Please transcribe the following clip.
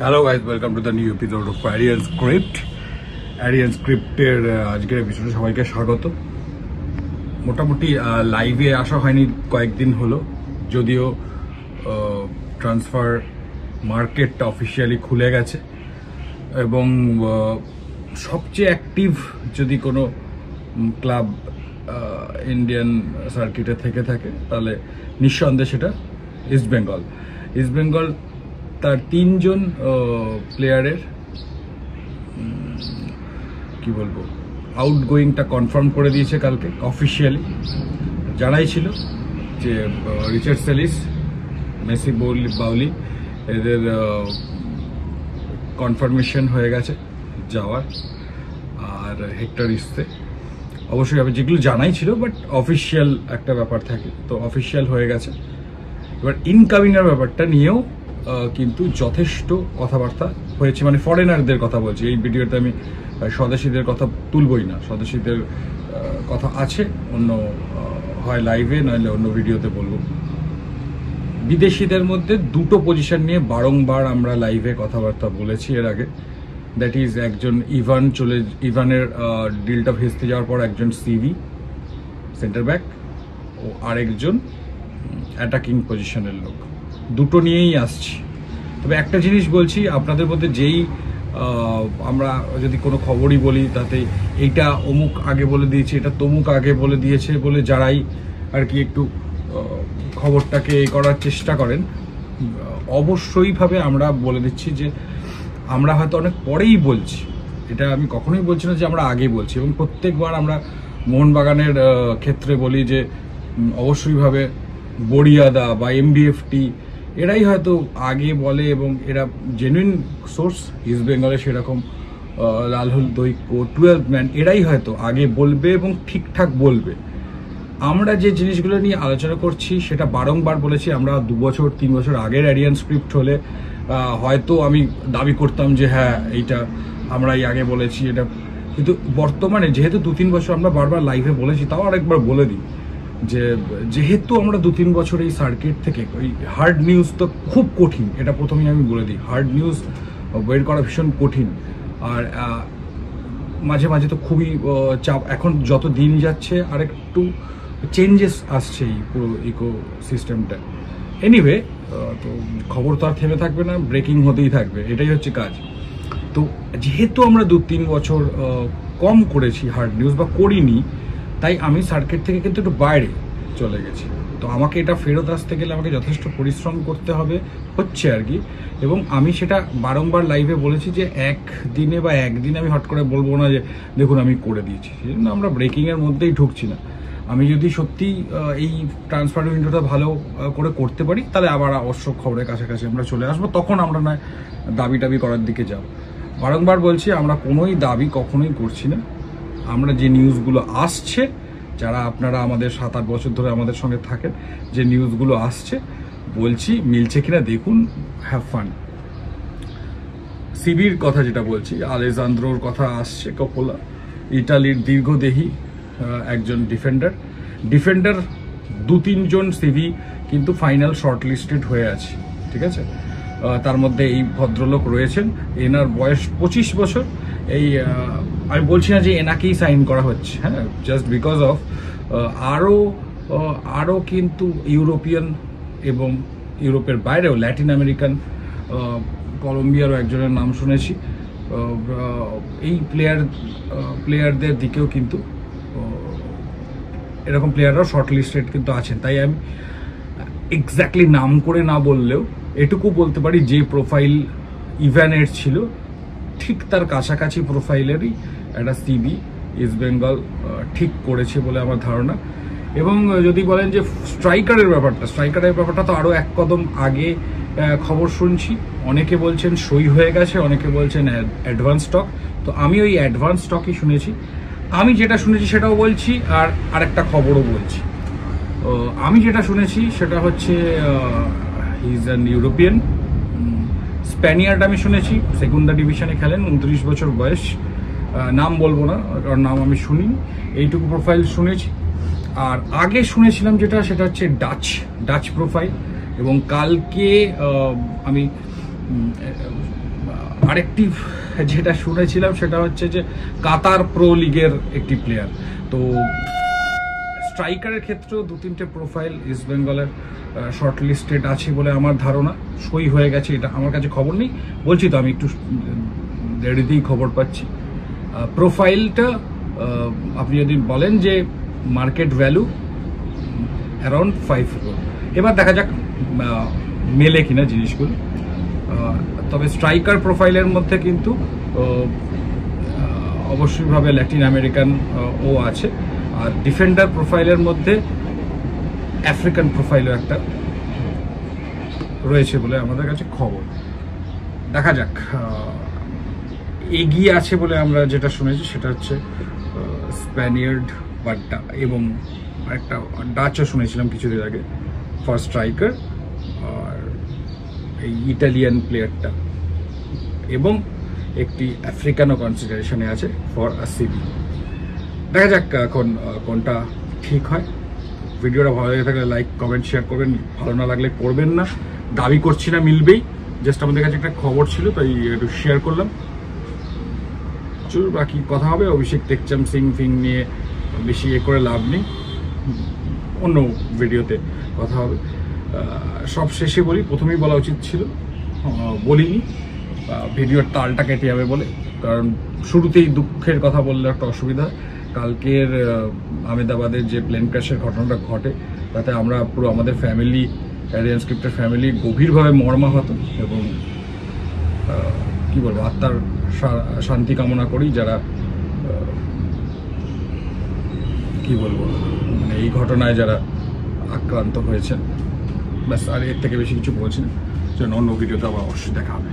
Hello guys, welcome to the new episode of Aryan script. Aryan স্ক্রিপ্টের আজকের এপিসোডে সবাইকে স্বাগত। মোটামুটি লাইভে আসা হয়নি কয়েকদিন হলো, যদিও ট্রান্সফার মার্কেটটা অফিসিয়ালি খুলে গেছে এবং সবচেয়ে অ্যাক্টিভ যদি কোনো ক্লাব ইন্ডিয়ান সার্কিটে থেকে থাকে তাহলে নিঃসন্দেহে সেটা ইস্টবেঙ্গল। ইস্টবেঙ্গল তার 3 জন প্লেয়ারের কি বলবো আউটগোয়িংটা কনফার্ম করে দিয়েছে কালকে অফিসিয়ালি। জানাই ছিল যে রিচার্ড সেলিস, মেসি বাউলি এদের কনফার্মেশন হয়ে গেছে যাওয়ার, আর হেক্টর ইস্তে অবশ্যই হবে, যেগুলো জানাই ছিল বাট অফিসিয়াল একটা ব্যাপার থাকে, তো অফিসিয়াল হয়ে গেছে। এবার ইনকামিংয়ের ব্যাপারটা নিয়েও কিন্তু যথেষ্ট কথাবার্তা হয়েছে, মানে ফরেনারদের কথা বলছি এই ভিডিওতে, আমি স্বদেশীদের কথা তুলবই না। স্বদেশীদের কথা আছে অন্য হয় লাইভে নইলে অন্য ভিডিওতে বলবো। বিদেশিদের মধ্যে 2টো পজিশন নিয়ে বারংবার আমরা লাইভে কথাবার্তা বলেছি এর আগে। দ্যাট ইজ একজন ইভানের ডিলটা ভেস্তে যাওয়ার পর একজন সিভি সেন্টার ব্যাক ও আরেকজন অ্যাটাকিং পজিশনের লোক, 2টো নিয়েই আসছি। তবে একটা জিনিস বলছি, আপনাদের মধ্যে যেই আমরা যদি কোনো খবরই বলি তাতে এইটা অমুক আগে বলে দিয়েছে, এটা তমুক আগে বলে দিয়েছে বলে যারাই আর কি একটু খবরটাকে করার চেষ্টা করেন, অবশ্যইভাবে আমরা বলে দিচ্ছি যে আমরা হয়তো অনেক পরেই বলছি, এটা আমি কখনোই বলছি না যে আমরা আগে বলছি। এবং প্রত্যেকবার আমরা মোহনবাগানের ক্ষেত্রে বলি যে অবশ্যইভাবে বড়িয়াদা বা এমবিএফটি এরাই হয়তো আগে বলে এবং এরা জেনুইন সোর্স। ইস্ট বেঙ্গলে সেরকম লালহুল দৈক্য 12th ম্যান এরাই হয়তো আগে বলবে এবং ঠিকঠাক বলবে। আমরা যে জিনিসগুলো নিয়ে আলোচনা করছি সেটা বারংবার বলেছি। আমরা 2 বছর 3 বছর আগের অ্যারিয়ান স্ক্রিপ্ট হলে হয়তো আমি দাবি করতাম যে হ্যাঁ এইটা আমরাই আগে বলেছি এটা, কিন্তু বর্তমানে যেহেতু 2-3 বছর আমরা বারবার লাইভে বলেছি, তাও আরেকবার বলে দিই যে যেহেতু আমরা 2-3 বছর এই সার্কিট থেকে, ওই হার্ড নিউজ তো খুব কঠিন, এটা প্রথমেই আমি বলে দিই, হার্ড নিউজ বের করা ভীষণ কঠিন। আর মাঝে মাঝে তো খুবই চাপ। এখন যত দিন যাচ্ছে আরেকটু চেঞ্জেস আসছে এই পুরো ইকো সিস্টেমটা। এনিওয়ে, তো খবর তো আর থেমে থাকবে না, ব্রেকিং হতেই থাকবে, এটাই হচ্ছে কাজ। তো যেহেতু আমরা 2-3 বছর কম করেছি হার্ড নিউজ বা করিনি, তাই আমি সার্কিট থেকে কিন্তু একটু বাইরে চলে গেছি। তো আমাকে এটা ফেরত আসতে গেলে আমাকে যথেষ্ট পরিশ্রম করতে হবে, হচ্ছে আর কি। এবং আমি সেটা বারংবার লাইভে বলেছি যে একদিনে বা একদিনে আমি হট করে বলবো না যে দেখুন আমি করে দিয়েছি, সেই জন্য আমরা ব্রেকিংয়ের মধ্যেই ঢুকছি না। আমি যদি সত্যি এই ট্রান্সফার উইন্ডোটা ভালো করে করতে পারি তাহলে আবার অবশ্য খবরের কাছাকাছি আমরা চলে আসবো, তখন আমরা নয় দাবি করার দিকে যাব। বারংবার বলছি আমরা কোনোই দাবি কখনোই করছি না। আমরা যে নিউজগুলো আসছে, যারা আপনারা আমাদের 7-8 বছর ধরে আমাদের সঙ্গে থাকেন, যে নিউজগুলো আসছে বলছি মিলছে কিনা দেখুন, হ্যাভ ফান। সিবির কথা যেটা বলছি, আলেজান্দ্রোর কথা আসছে, কপোলা ইটালির দীর্ঘদেহী একজন ডিফেন্ডার 2-3 জন সিভি কিন্তু ফাইনাল শর্টলিস্টেড হয়ে আছে, ঠিক আছে। তার মধ্যে এই ভদ্রলোক রয়েছেন, এনার বয়স 25 বছর। এই আমি বলছি না যে এনাকেই সাইন করা হচ্ছে, হ্যাঁ, জাস্ট বিকজ অফ আরও কিন্তু ইউরোপিয়ান এবং ইউরোপের বাইরেও ল্যাটিন আমেরিকান, কলম্বিয়ারও একজনের নাম শুনেছি। এই প্লেয়ারদের দিকেও কিন্তু এরকম প্লেয়াররাও শর্ট লিস্টেড কিন্তু আছেন। তাই আমি এক্স্যাক্টলি নাম করে না বললেও এটুকু বলতে পারি যে প্রোফাইল ইভানের ছিল ঠিক তার কাছাকাছি প্রোফাইলেরই একটা সিবি ইস্টবেঙ্গল ঠিক করেছে বলে আমার ধারণা। এবং যদি বলেন যে স্ট্রাইকারের ব্যাপারটা তো আরও এক কদম আগে খবর শুনছি। অনেকে বলছেন সই হয়ে গেছে, অনেকে বলছেন অ্যাডভান্স স্টক। তো আমি ওই অ্যাডভান্স স্টকই শুনেছি। আমি যেটা শুনেছি সেটাও বলছি, আর আরেকটা খবরও বলছি। আমি যেটা শুনেছি সেটা হচ্ছে he is an European Spaniard. আমি শুনেছি সেকেন্ডা ডিভিশনে খেলেন, 29 বছর বয়স। নাম বলবো না কারণ নাম আমি শুনিনি, এইটুকু প্রোফাইল শুনেছি। আর আগে শুনেছিলাম সেটা হচ্ছে ডাচ প্রোফাইল। এবং কালকে আমি আরেকটি যেটা শুনেছিলাম সেটা হচ্ছে যে কাতার প্রো লিগের একটি প্লেয়ার। তো স্ট্রাইকারের ক্ষেত্রেও 2-3টে প্রোফাইল ইস্ট বেঙ্গলের শর্ট লিস্টেড আছে বলে আমার ধারণা, সই হয়ে গেছে, এটা আমার কাছে খবর নেই, বলছি তো আমি একটু দেরিতেই খবর পাচ্ছি। প্রোফাইলটা আপনি যদি বলেন যে মার্কেট ভ্যালু অ্যারাউন্ড 5 crore। এবার দেখা যাক মেলে কিনা জিনিসগুলো। তবে স্ট্রাইকার প্রোফাইলের মধ্যে কিন্তু অবশ্যইভাবে ল্যাটিন আমেরিকান ও আছে, আর ডিফেন্ডার প্রোফাইলের মধ্যে আফ্রিকান প্রোফাইলও একটা রয়েছে বলে আমাদের কাছে খবর। দেখা যাক, এগিয়ে আছে বলে আমরা যেটা শুনেছি সেটা হচ্ছে স্প্যানিয়ার্ড বাড্ডা এবং একটা ডাচও শুনেছিলাম কিছুদিন আগে ফর স্ট্রাইকার, আর এই ইটালিয়ান প্লেয়ারটা, এবং একটি আফ্রিকানও কনসিডারেশনে আছে ফর সিবি। দেখা যাক এখন কোনটা ঠিক হয়। ভিডিওটা ভালো লেগে থাকলে লাইক কমেন্ট শেয়ার করবেন, ভালো না লাগলে করবেন না, দাবি করছি না মিলবেই, জাস্ট আমাদের কাছে একটা খবর ছিল তাই একটু শেয়ার করলাম। চলুন বাকি কথা হবে অভিষেক টেকচাম সিং ফিং নিয়ে, বেশি করে লাভ নেই, অন্য ভিডিওতে কথা হবে। সব শেষে বলি, প্রথমেই বলা উচিত ছিল, বলিনি, ভিডিওর তালটা কেটে যাবে বলে, কারণ শুরুতেই দুঃখের কথা বললে একটা অসুবিধা। কালকের আহমেদাবাদের যে প্লেন ক্র্যাশের ঘটনাটা ঘটে তাতে আমরা পুরো আমাদের ফ্যামিলি, অ্যারিয়ান স্ক্রিপ্টের ফ্যামিলি গভীরভাবে মর্মাহত, এবং কি বলবো, আত্মার শান্তি কামনা করি যারা কি বলবো মানে এই ঘটনায় যারা আক্রান্ত হয়েছেন। ব্যাস, আর এর থেকে বেশি কিছু বলছি না, যেন অন্য ভিডিওতে আবার অবশ্যই দেখা হবে।